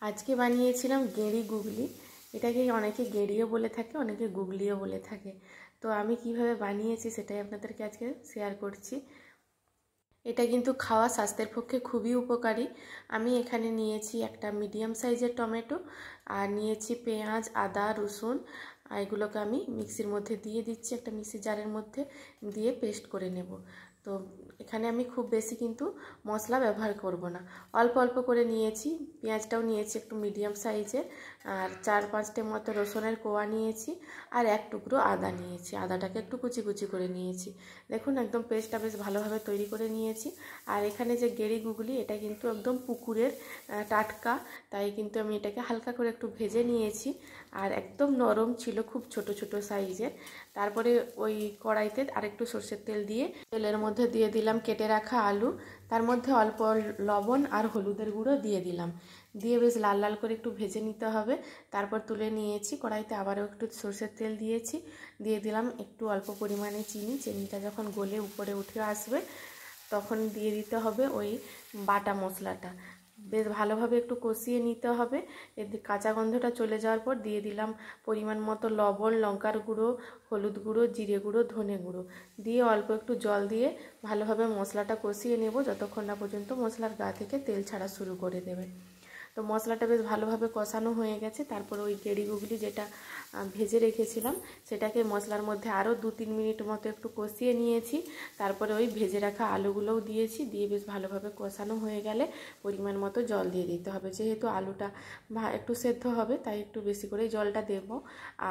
আজকে বানিয়েছিলাম গেঁড়ি গুগলি। এটাকে অনেকে গেঁড়িও বলে থাকে, অনেকে গুগলিও বলে থাকে। তো আমি কিভাবে বানিয়েছি সেটাই আপনাদেরকে আজকে শেয়ার করছি। এটা কিন্তু খাওয়া স্বাস্থ্যের পক্ষে খুবই উপকারী। আমি এখানে নিয়েছি একটা মিডিয়াম সাইজের টমেটো, আর নিয়েছি পেঁয়াজ, আদা, রসুন। এগুলোকে আমি মিক্সির মধ্যে দিয়ে দিচ্ছি, একটা মিক্সি জারের মধ্যে দিয়ে পেস্ট করে নেব। তো এখানে আমি খুব বেশি কিন্তু মশলা ব্যবহার করব না, অল্প অল্প করে নিয়েছি। পেঁয়াজটাও নিয়েছি একটু মিডিয়াম সাইজের, আর 4-5টে মতো রসুনের কোয়া নিয়েছি, আর এক টুকরো আদা নিয়েছি। আদাটাকে একটু কুচি কুচি করে নিয়েছি। দেখুন একদম পেস্টটা বেশ ভালোভাবে তৈরি করে নিয়েছি। আর এখানে যে গেঁড়ি গুগলি, এটা কিন্তু একদম পুকুরের টাটকা, তাই কিন্তু আমি এটাকে হালকা করে একটু ভেজে নিয়েছি। আর একদম নরম ছিল, খুব ছোট ছোট সাইজের। তারপরে ওই কড়াইতে আরেকটু সরষের তেল দিয়ে তেলের মধ্যে দিয়ে দিলাম কেটে রাখা আলু, তার মধ্যে অল্প লবণ আর হলুদের গুঁড়ো দিয়ে দিলাম। দিয়ে বেশ লাল লাল করে একটু ভেজে নিতে হবে। তারপর তুলে নিয়েছি, কড়াইতে আবারও একটু সরষের তেল দিয়েছি, দিয়ে দিলাম একটু অল্প পরিমাণে চিনি। চিনিটা যখন গলে উপরে উঠে আসবে তখন দিয়ে দিতে হবে ওই বাটা মশলাটা। বেশ ভালোভাবে একটু কষিয়ে নিতে হবে। এর কাঁচা গন্ধটা চলে যাওয়ার পর দিয়ে দিলাম পরিমাণ মতো লবণ, লঙ্কার গুঁড়ো, হলুদ গুঁড়ো, জিরে গুঁড়ো, ধনে গুঁড়ো দিয়ে অল্প একটু জল দিয়ে ভালোভাবে মশলাটা কষিয়ে নেব, যতক্ষণ না পর্যন্ত মশলার গা থেকে তেল ছাড়া শুরু করে দেবে। তো মশলাটা বেশ ভালোভাবে কষানো হয়ে গেছে। তারপর ওই গেঁড়ি গুগলি যেটা ভেজে রেখেছিলাম সেটাকে মশলার মধ্যে আরও 2-3 মিনিট মতো একটু কষিয়ে নিয়েছি। তারপরে ওই ভেজে রাখা আলুগুলোও দিয়েছি, দিয়ে বেশ ভালোভাবে কষানো হয়ে গেলে পরিমাণ মতো জল দিয়ে দিতে হবে। যেহেতু আলুটা একটু সেদ্ধ হবে তাই একটু বেশি করে জলটা দেব।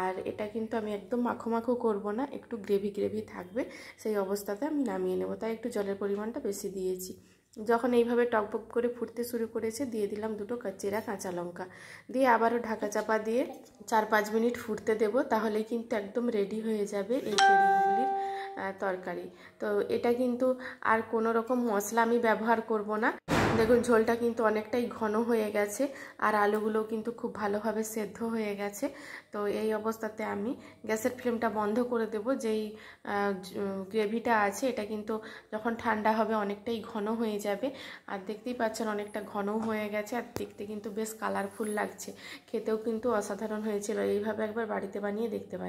আর এটা কিন্তু আমি একদম মাখো মাখো করব না, একটু গ্রেভি গ্রেভি থাকবে, সেই অবস্থাতে আমি নামিয়ে নেব, তাই একটু জলের পরিমাণটা বেশি দিয়েছি। যখন এইভাবে টকবক করে ফুটতে শুরু করেছে দিয়ে দিলাম 2টো চেরা কাঁচা লঙ্কা, দিয়ে আবারও ঢাকা চাপা দিয়ে 4-5 মিনিট ফুটতে দেব। তাহলেই কিন্তু একদম রেডি হয়ে যাবে এই গেঁড়ি গুগলির তরকারি। তো এটা কিন্তু আর কোনো রকম মশলা আমি ব্যবহার করব না। দেখুন ঝোলটা কিন্তু অনেকটাই ঘন হয়ে গেছে, আর আলুগুলোও কিন্তু খুব ভালোভাবে সেদ্ধ হয়ে গেছে। তো এই অবস্থাতে আমি গ্যাসের ফ্লেমটা বন্ধ করে দেব। যেই গ্রেভিটা আছে এটা কিন্তু যখন ঠান্ডা হবে অনেকটাই ঘন হয়ে যাবে। আর দেখতেই পাচ্ছেন অনেকটা ঘনও হয়ে গেছে, আর দেখতে কিন্তু বেশ কালারফুল লাগছে, খেতেও কিন্তু অসাধারণ হয়েছিল। এইভাবে একবার বাড়িতে বানিয়ে দেখতে পারেন।